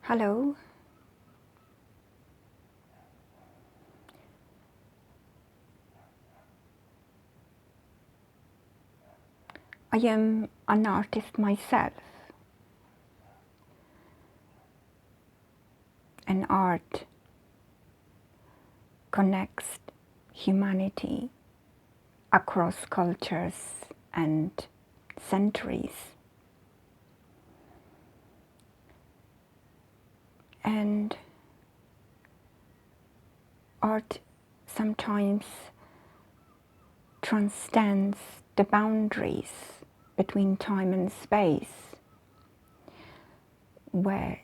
Hello. I am an artist myself, and art connects humanity across cultures and centuries. And art sometimes transcends the boundaries between time and space, where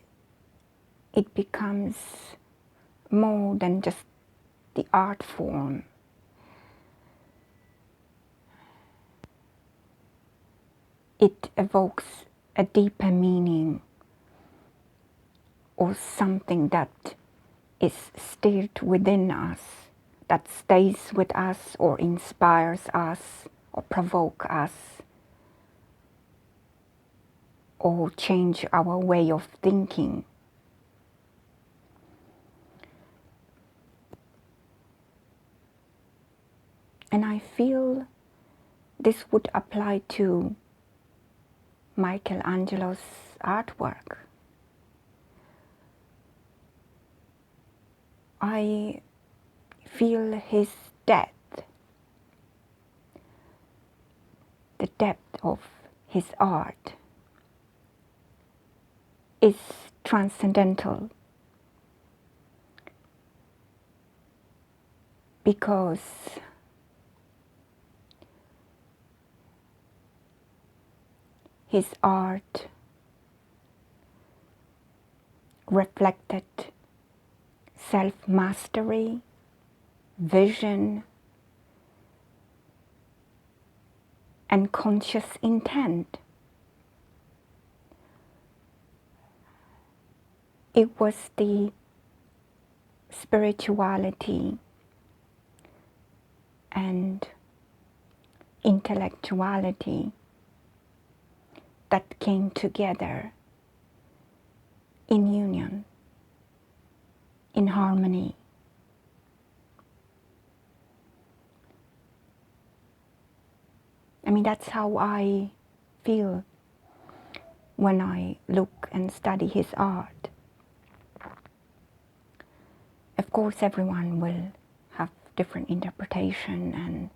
it becomes more than just the art form. It evokes a deeper meaning, or something that is stirred within us, that stays with us or inspires us or provoke us or change our way of thinking. And I feel this would apply to Michelangelo's artwork. I feel his depth, the depth of his art is transcendental, because his art reflected self-mastery, vision, and conscious intent. It was the spirituality and intellectuality that came together in union, in harmony. I mean, that's how I feel when I look and study his art. Of course, everyone will have different interpretation, and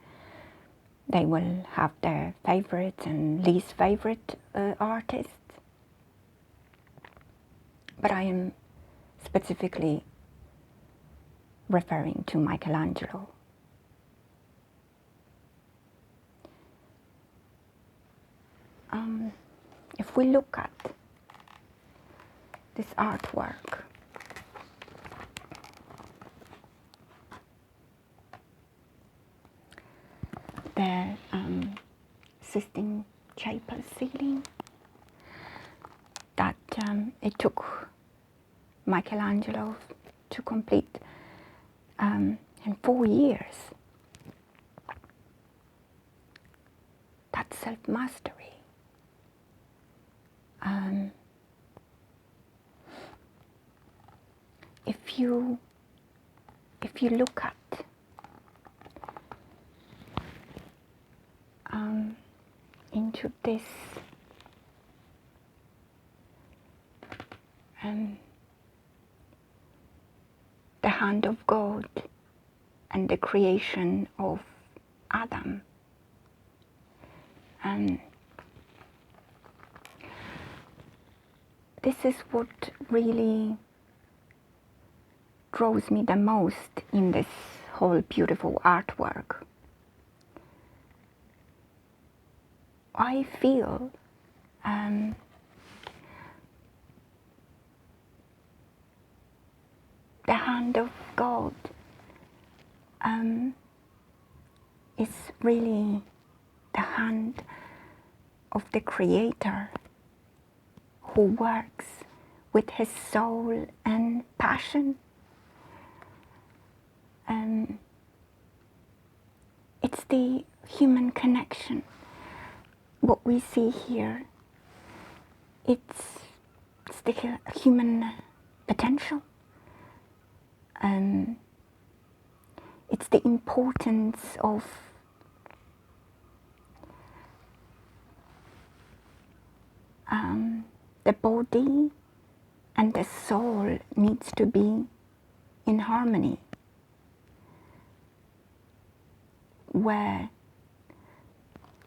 they will have their favorite and least favorite artists. But I am specifically referring to Michelangelo. If we look at this artwork, the Sistine Chapel ceiling, that it took Michelangelo to complete in 4 years. That's self-mastery. If you look at into this the hand of God and the creation of Adam, this is what really draws me the most in this whole beautiful artwork. I feel the hand of God is really the hand of the Creator, who works with his soul and passion. It's the human connection. What we see here, it's the human potential. It's the importance of the body and the soul needs to be in harmony, where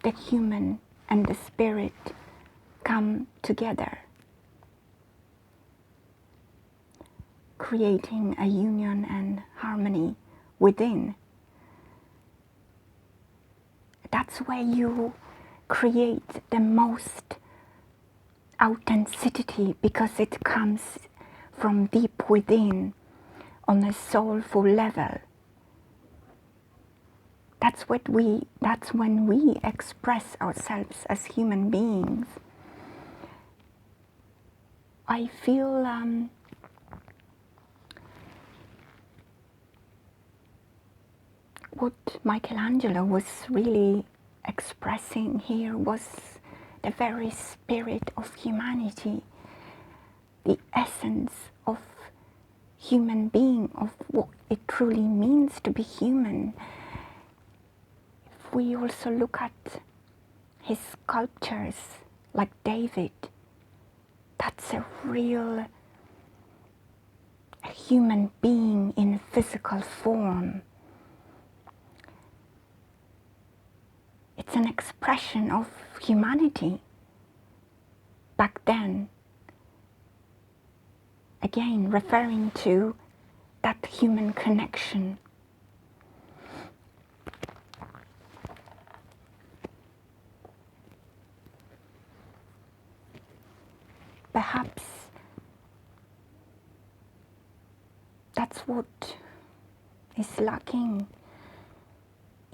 the human and the spirit come together, creating a union and harmony within. That's where you create the most authenticity, because it comes from deep within on a soulful level. That's when we express ourselves as human beings. I feel what Michelangelo was really expressing here was the very spirit of humanity, the essence of human being, of what it truly means to be human. If we also look at his sculptures, like David, that's a real human being in physical form. It's an expression of humanity back then. Again, referring to that human connection. Perhaps that's what is lacking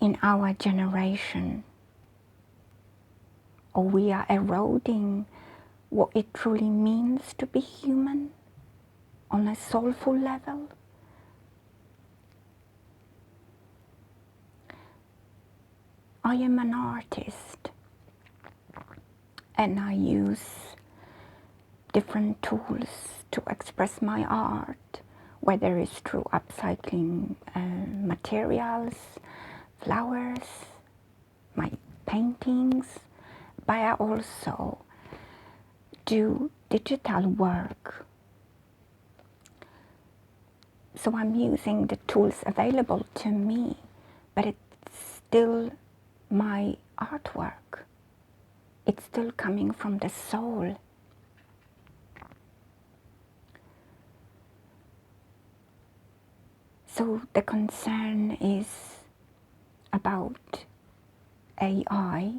in our generation, or we are eroding what it truly means to be human on a soulful level. I am an artist, and I use different tools to express my art, whether it's through upcycling materials, flowers, my paintings, but I also do digital work. So I'm using the tools available to me, but it's still my artwork. It's still coming from the soul. So the concern is about AI,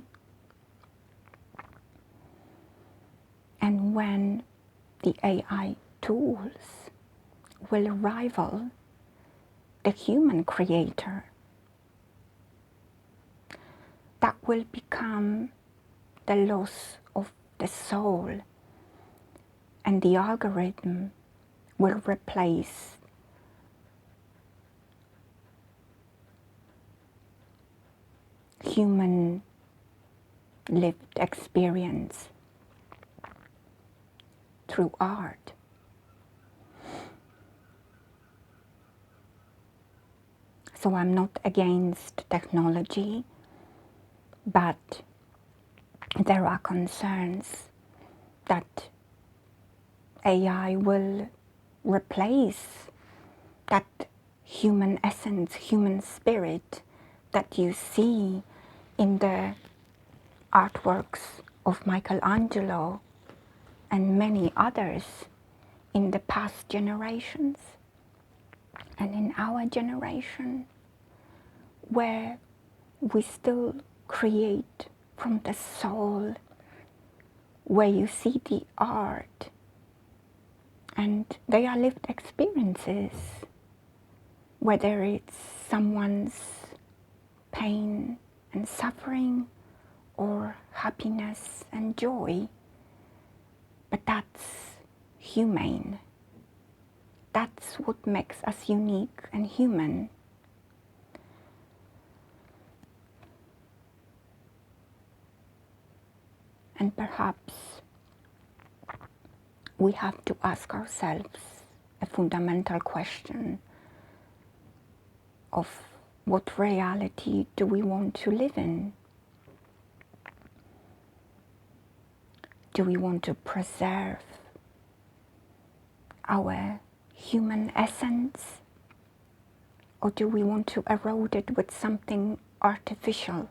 and when the AI tools will rival the human creator, that will become the loss of the soul, and the algorithm will replace human lived experience through art. So I'm not against technology, but there are concerns that AI will replace that human essence, human spirit that you see in the artworks of Michelangelo and many others in the past generations, and in our generation, where we still create from the soul, where you see the art and they are lived experiences, whether it's someone's pain and suffering or happiness and joy, but that's humane. That's what makes us unique and human. And perhaps we have to ask ourselves a fundamental question of what reality do we want to live in? Do we want to preserve our human essence, or do we want to erode it with something artificial?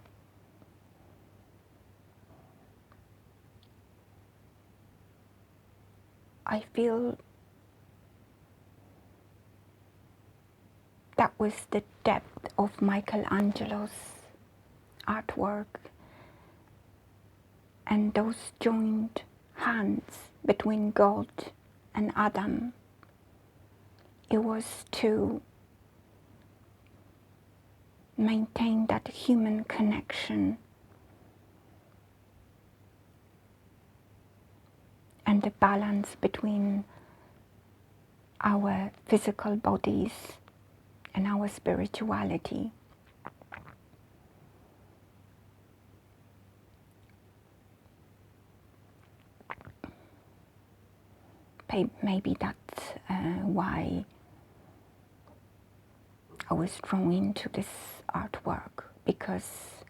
I feel that was the depth of Michelangelo's artwork, and those joined hands between God and Adam. It was to maintain that human connection and the balance between our physical bodies and our spirituality. Maybe that's why I was drawn into this artwork, because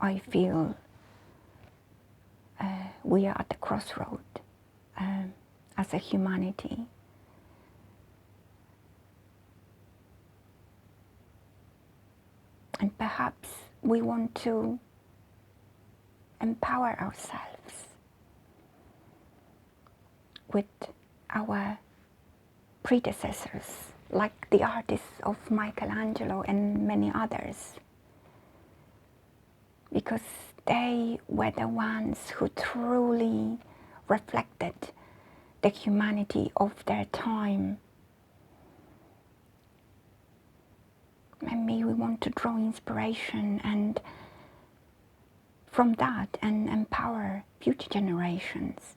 I feel we are at the crossroad as a humanity. And perhaps we want to empower ourselves with our predecessors, like the artists of Michelangelo and many others, because they were the ones who truly reflected the humanity of their time. Maybe we want to draw inspiration and from that and empower future generations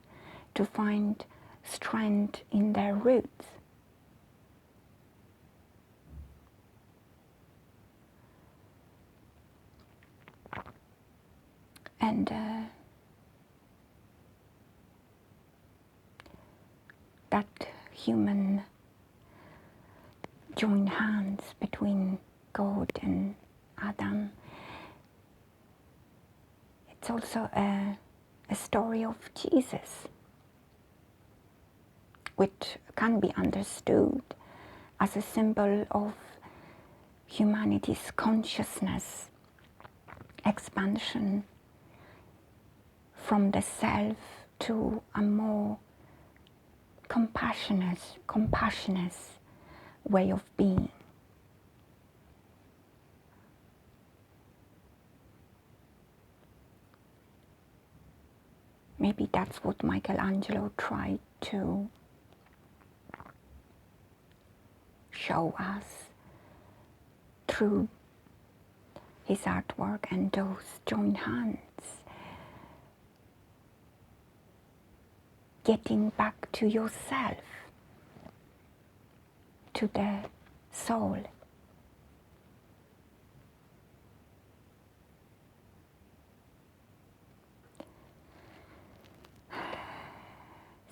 to find strength in their roots. And that human joined hands between God and Adam, it's also a story of Jesus, which can be understood as a symbol of humanity's consciousness expansion from the self to a more compassionate way of being. Maybe that's what Michelangelo tried to show us through his artwork and those joined hands. Getting back to yourself, to the soul.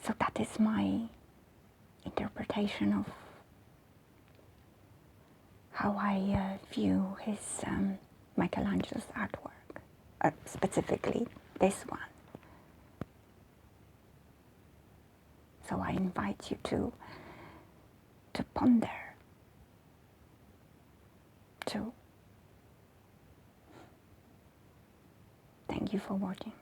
So that is my interpretation of how I view his Michelangelo's artwork, specifically this one. So I invite you to ponder, too. Thank you for watching.